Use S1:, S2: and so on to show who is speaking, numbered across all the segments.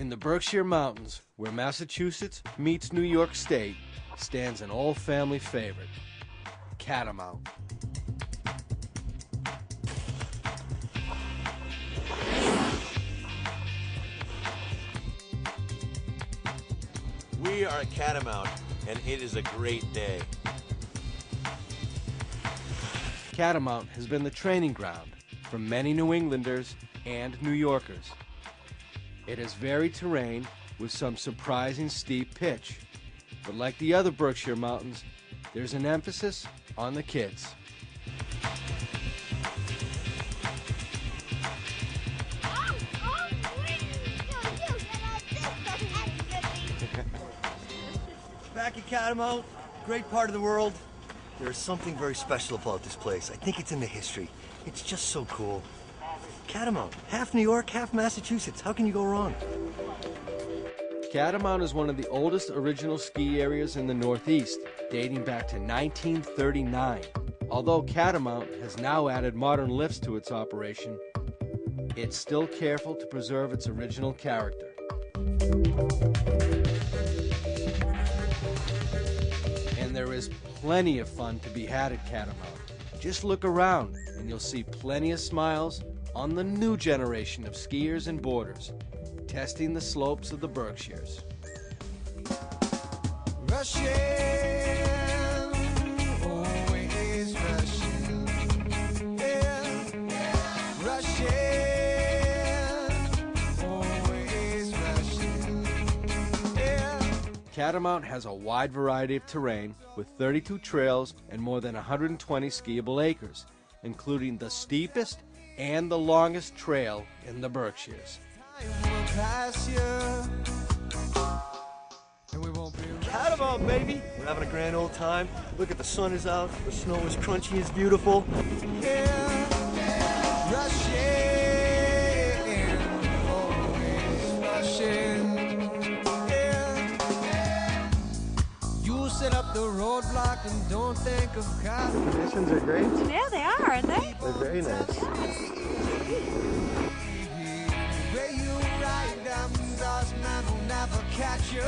S1: In the Berkshire Mountains, where Massachusetts meets New York State, stands an old family favorite, Catamount.
S2: We are at Catamount, and it is a great day.
S1: Catamount has been the training ground for many New Englanders and New Yorkers. It has varied terrain with some surprising steep pitch, but like the other Berkshire Mountains, there's an emphasis on the kids.
S3: Back at Catamount, great part of the world. There is something very special about this place. I think it's in the history. It's just so cool. Catamount, half New York, half Massachusetts. How can you go wrong?
S1: Catamount is one of the oldest original ski areas in the Northeast, dating back to 1939. Although Catamount has now added modern lifts to its operation, it's still careful to preserve its original character. And there is plenty of fun to be had at Catamount. Just look around and you'll see plenty of smiles on the new generation of skiers and boarders, testing the slopes of the Berkshires.
S4: Rushing, always rushing, yeah. Rushing, always rushing, yeah.
S1: Catamount has a wide variety of terrain with 32 trails and more than 120 skiable acres, including the steepest and the longest trail in the Berkshires.
S3: Catamount, baby! We're having a grand old time. Look at the sun is out, the snow is crunchy, it's beautiful.
S4: You set up the roadblock and don't think of cars.
S3: The conditions are great.
S5: Yeah, they are, aren't they?
S3: They're very nice.
S4: Where you ride them stars, man, will never catch you.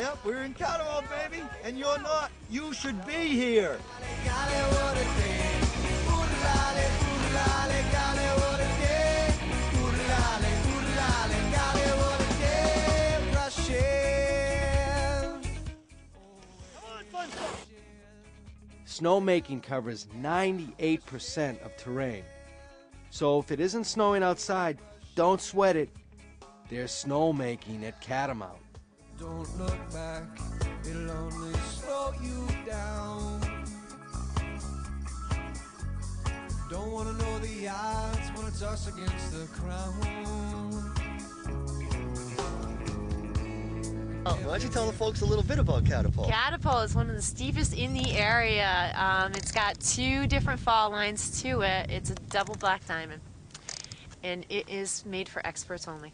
S3: Yep, we're in Catamount, baby, and you're not. You should be here.
S1: Snowmaking covers 98% of terrain. So if it isn't snowing outside, don't sweat it. There's snowmaking at Catamount.
S4: Don't look back, it'll only slow you down. Don't wanna know the odds when it's us against the crown.
S3: Why don't you tell the folks a little bit about Catapult?
S5: Catapult is one of the steepest in the area. It's got 2 different fall lines to it. It's a double black diamond, and it is made for experts only.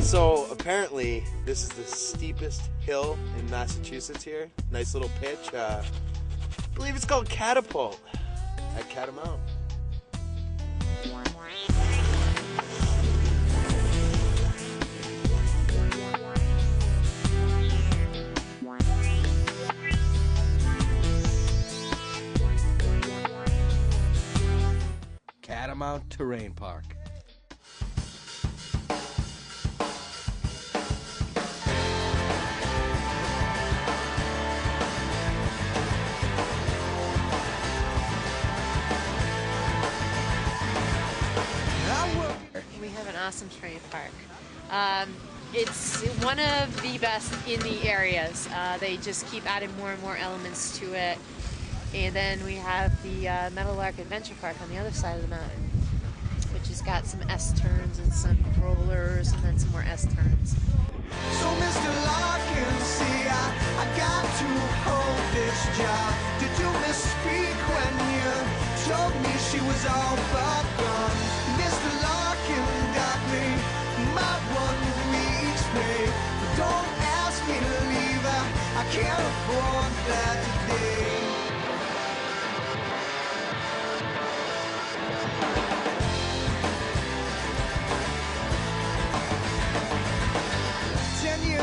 S2: So apparently this is the steepest hill in Massachusetts here. Nice little pitch. I believe it's called Catapult at Catamount.
S1: Catamount Terrain Park.
S5: We have an awesome terrain park. It's one of the best in the areas. They just keep adding more and more elements to it. And then we have the Meadowlark Adventure Park on the other side of the mountain, which has got some S-turns and some rollers and then some more S-turns.
S4: So Mr. Larkin, can see I got to hold this job. Did you misspeak when you told me she was all but gone? Mr. Larkin got me my 1 week's pay. But don't ask me to leave, I can't afford that today.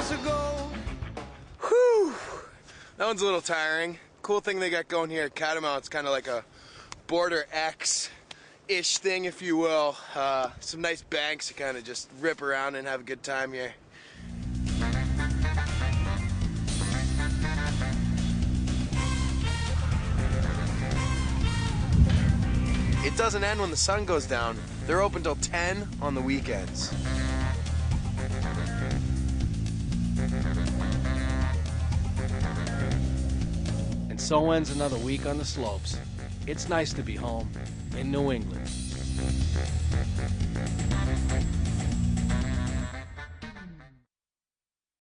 S4: Ago.
S2: Whew! That one's a little tiring. Cool thing they got going here at Catamount, it's kind of like a Border X-ish thing, if you will. Some nice banks to kind of just rip around and have a good time here. It doesn't end when the sun goes down. They're open till 10 on the weekends.
S1: And so ends another week on the slopes. It's nice to be home in New England.